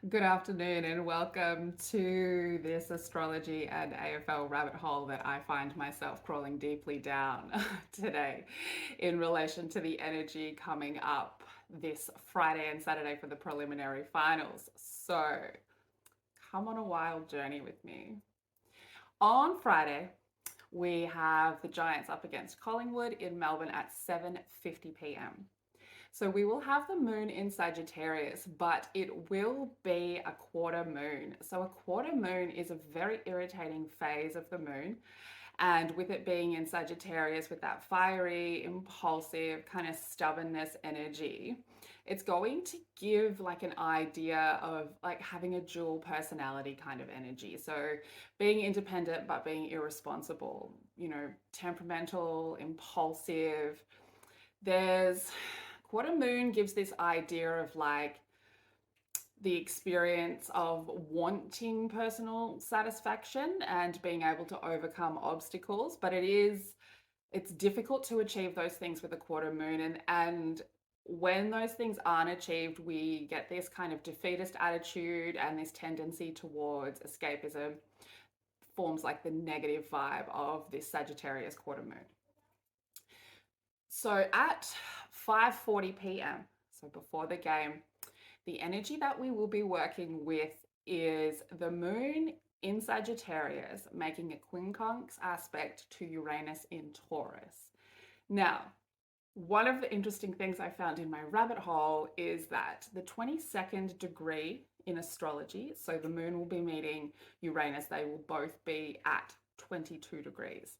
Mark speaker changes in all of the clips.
Speaker 1: Good afternoon and welcome to this astrology and AFL rabbit hole that I find myself crawling deeply down today in relation to the energy coming up this Friday and Saturday for the preliminary finals. So come on a wild journey with me. On Friday, we have the Giants up against Collingwood in Melbourne at 7:50 p.m. So we will have the moon in Sagittarius, but it will be a quarter moon. So a quarter moon is a very irritating phase of the moon. And with it being in Sagittarius with that fiery, impulsive, kind of stubbornness energy, it's going to give like an idea of like having a dual personality kind of energy. So being independent, but being irresponsible, temperamental, impulsive. There's Quarter moon gives this idea of like the experience of wanting personal satisfaction and being able to overcome obstacles, but it's difficult to achieve those things with a quarter moon, and when those things aren't achieved, we get this kind of defeatist attitude and this tendency towards escapism forms like the negative vibe of this Sagittarius quarter moon. So at 5:40 p.m., so before the game, the energy that we will be working with is the moon in Sagittarius making a quincunx aspect to Uranus in Taurus. Now, one of the interesting things I found in my rabbit hole is that the 22nd degree in astrology, so the moon will be meeting Uranus, they will both be at 22 degrees.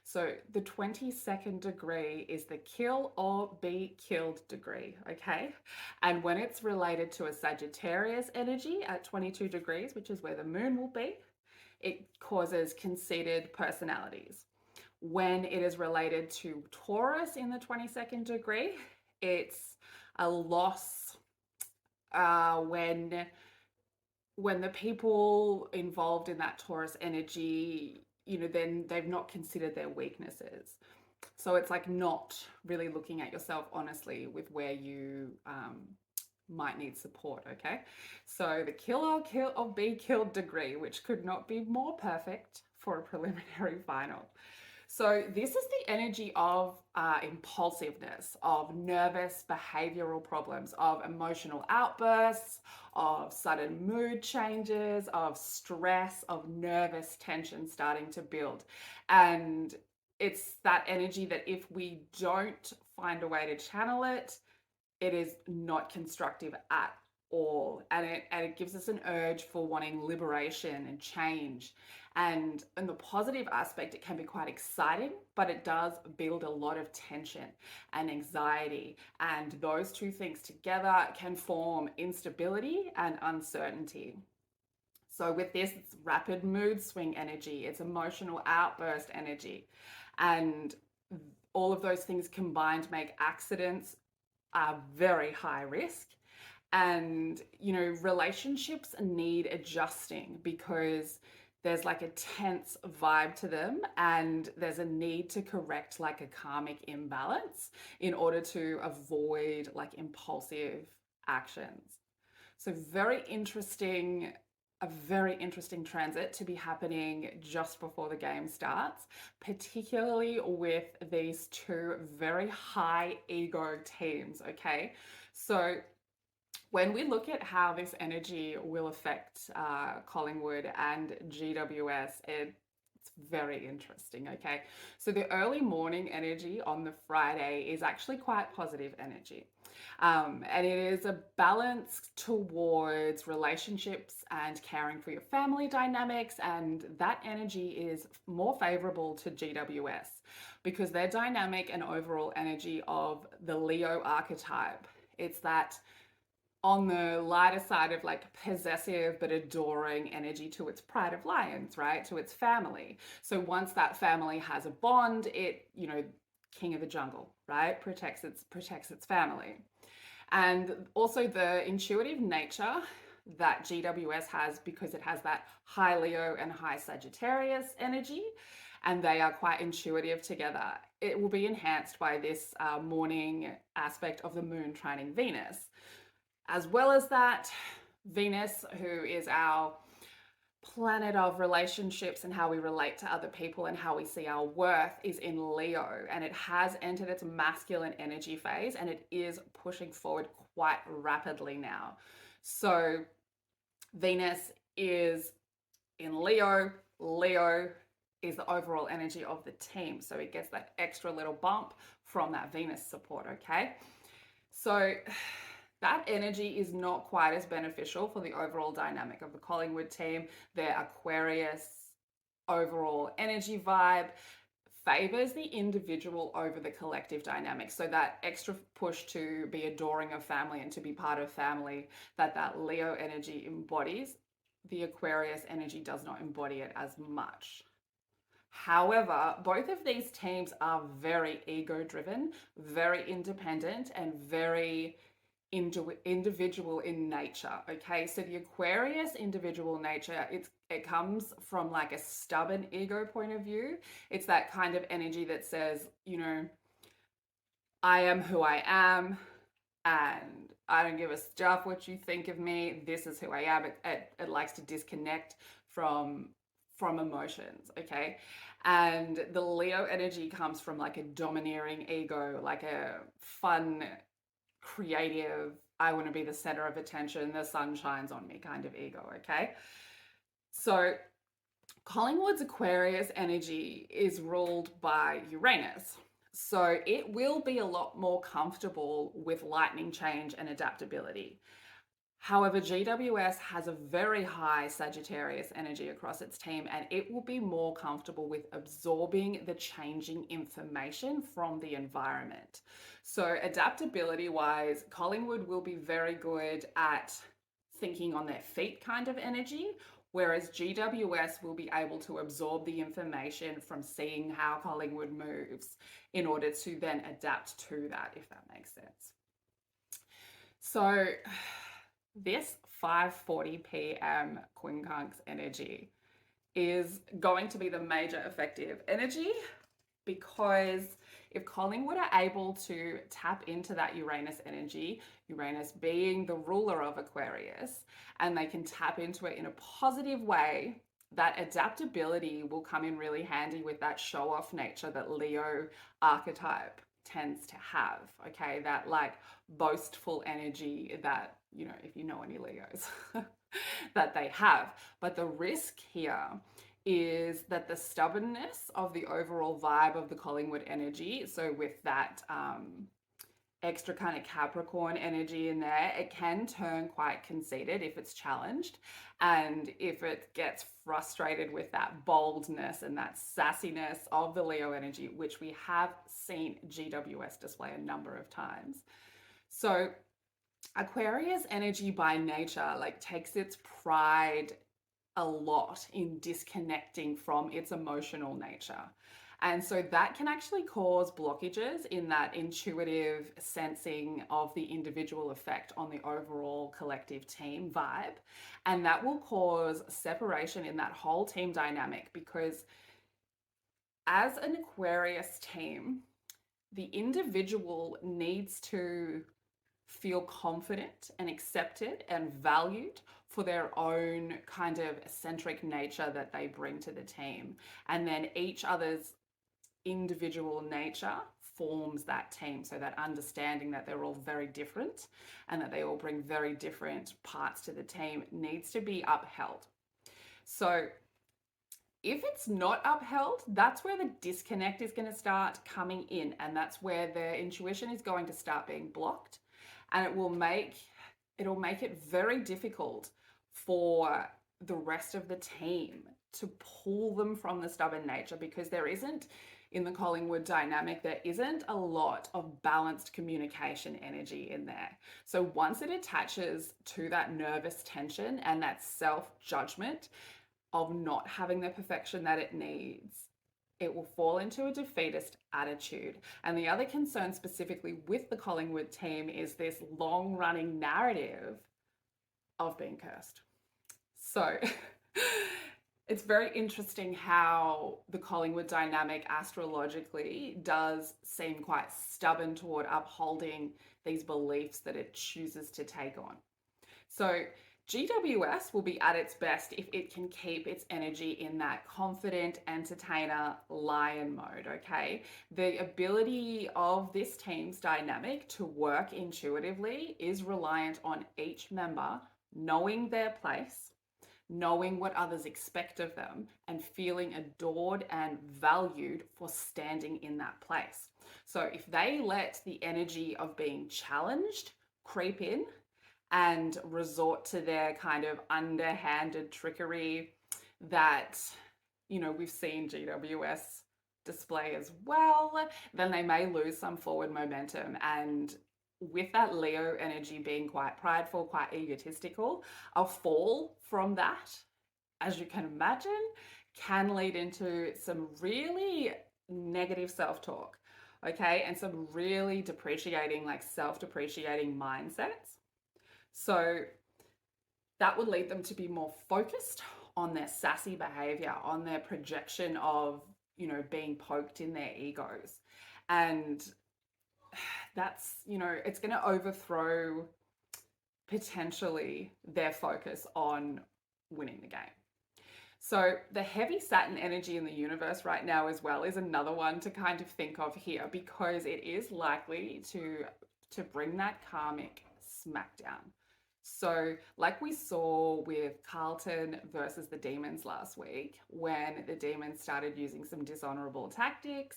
Speaker 1: So the 22nd degree is the kill or be killed degree, okay? And when it's related to a Sagittarius energy at 22 degrees, which is where the moon will be, it causes conceited personalities. When it is related to Taurus in the 22nd degree, it's a loss when the people involved in that Taurus energy, then they've not considered their weaknesses. So it's like not really looking at yourself honestly with where you might need support, okay? So the kill or be killed degree, which could not be more perfect for a preliminary final. So this is the energy of impulsiveness, of nervous behavioral problems, of emotional outbursts, of sudden mood changes, of stress, of nervous tension starting to build. And it's that energy that if we don't find a way to channel it, it is not constructive at all. And it gives us an urge for wanting liberation and change. And in the positive aspect, it can be quite exciting, but it does build a lot of tension and anxiety. And those two things together can form instability and uncertainty. So with this, it's rapid mood swing energy, it's emotional outburst energy. And all of those things combined make accidents a very high risk. And, relationships need adjusting because there's like a tense vibe to them, and there's a need to correct like a karmic imbalance in order to avoid like impulsive actions. So a very interesting transit to be happening just before the game starts, particularly with these two very high ego teams, okay? So when we look at how this energy will affect Collingwood and GWS, it's very interesting, okay? So the early morning energy on the Friday is actually quite positive energy. And it is a balance towards relationships and caring for your family dynamics. And that energy is more favorable to GWS because their dynamic and overall energy of the Leo archetype. It's that on the lighter side of like possessive but adoring energy to its pride of lions, right? To its family. So once that family has a bond, it, king of the jungle, right? Protects its family. And also the intuitive nature that GWS has because it has that high Leo and high Sagittarius energy, and they are quite intuitive together. It will be enhanced by this morning aspect of the moon trining Venus. As well as that, Venus, who is our planet of relationships and how we relate to other people and how we see our worth, is in Leo, and it has entered its masculine energy phase, and it is pushing forward quite rapidly now. So Venus is in Leo. Leo is the overall energy of the team, so it gets that extra little bump from that Venus support. Okay, so that energy is not quite as beneficial for the overall dynamic of the Collingwood team. Their Aquarius overall energy vibe favors the individual over the collective dynamic. So that extra push to be adoring of family and to be part of family that Leo energy embodies, the Aquarius energy does not embody it as much. However, both of these teams are very ego driven, very independent, and very individual in nature. Okay, so the Aquarius individual nature, it comes from like a stubborn ego point of view. It's that kind of energy that says, you know, I am who I am, and I don't give a stuff what you think of me. This is who I am. It likes to disconnect from emotions. Okay, and the Leo energy comes from like a domineering ego, like a fun, creative, I want to be the center of attention, the sun shines on me kind of ego. Okay, so Collingwood's Aquarius energy is ruled by Uranus, so it will be a lot more comfortable with lightning change and adaptability. However, GWS has a very high Sagittarius energy across its team, and it will be more comfortable with absorbing the changing information from the environment. So adaptability wise, Collingwood will be very good at thinking on their feet kind of energy, whereas GWS will be able to absorb the information from seeing how Collingwood moves in order to then adapt to that, if that makes sense. So this 5:40 p.m. quincunx energy is going to be the major effective energy, because if Collingwood are able to tap into that Uranus energy, Uranus being the ruler of Aquarius, and they can tap into it in a positive way, that adaptability will come in really handy with that show-off nature that Leo archetype tends to have. Okay, that like boastful energy that, you know, if you know any Leos, that they have. But the risk here is that the stubbornness of the overall vibe of the Collingwood energy, so with that extra kind of Capricorn energy in there, it can turn quite conceited if it's challenged, and if it gets frustrated with that boldness and that sassiness of the Leo energy, which we have seen GWS display a number of times. So Aquarius energy by nature like takes its pride a lot in disconnecting from its emotional nature. And so that can actually cause blockages in that intuitive sensing of the individual effect on the overall collective team vibe. And that will cause separation in that whole team dynamic, because as an Aquarius team, the individual needs to feel confident and accepted and valued for their own kind of eccentric nature that they bring to the team. And then each other's individual nature forms that team. So that understanding that they're all very different and that they all bring very different parts to the team needs to be upheld. So if it's not upheld, that's where the disconnect is going to start coming in, and that's where their intuition is going to start being blocked, and it'll make it very difficult for the rest of the team to pull them from the stubborn nature, because there isn't, in the Collingwood dynamic, there isn't a lot of balanced communication energy in there. So once it attaches to that nervous tension and that self-judgment of not having the perfection that it needs, it will fall into a defeatist attitude. And the other concern specifically with the Collingwood team is this long-running narrative of being cursed. So it's very interesting how the Collingwood dynamic astrologically does seem quite stubborn toward upholding these beliefs that it chooses to take on. So GWS will be at its best if it can keep its energy in that confident entertainer lion mode, okay? The ability of this team's dynamic to work intuitively is reliant on each member knowing their place, knowing what others expect of them, and feeling adored and valued for standing in that place. So if they let the energy of being challenged creep in, and resort to their kind of underhanded trickery that, we've seen GWS display as well, then they may lose some forward momentum. And with that Leo energy being quite prideful, quite egotistical, a fall from that, as you can imagine, can lead into some really negative self-talk, okay? And some really depreciating, like self-depreciating mindsets. So that would lead them to be more focused on their sassy behavior, on their projection of, being poked in their egos. And that's, it's going to overthrow potentially their focus on winning the game. So the heavy Saturn energy in the universe right now as well is another one to kind of think of here, because it is likely to bring that karmic smackdown. So like we saw with Carlton versus the Demons last week, when the Demons started using some dishonorable tactics,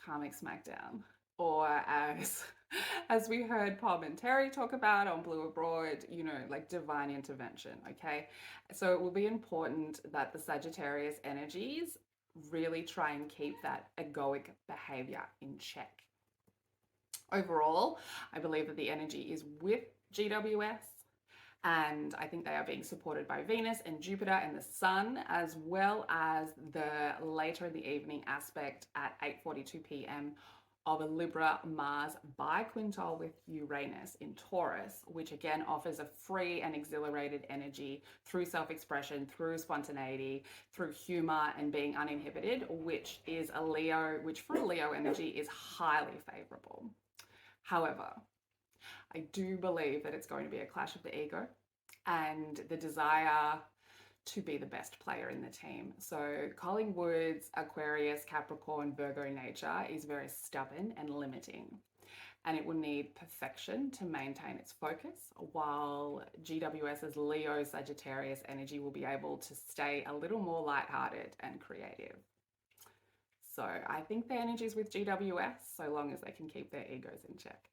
Speaker 1: karmic smackdown. Or as we heard Pom and Terry talk about on Blue Abroad, like divine intervention, okay? So it will be important that the Sagittarius energies really try and keep that egoic behavior in check. Overall, I believe that the energy is with GWS, and I think they are being supported by Venus and Jupiter and the Sun, as well as the later in the evening aspect at 8:42 p.m. of a Libra Mars biquintile with Uranus in Taurus, which again offers a free and exhilarated energy through self-expression, through spontaneity, through humor and being uninhibited, which for a Leo energy is highly favorable. However, I do believe that it's going to be a clash of the ego and the desire to be the best player in the team. So Collingwood's Aquarius, Capricorn, Virgo nature is very stubborn and limiting, and it will need perfection to maintain its focus, while GWS's Leo Sagittarius energy will be able to stay a little more lighthearted and creative. So I think the energy is with GWS, so long as they can keep their egos in check.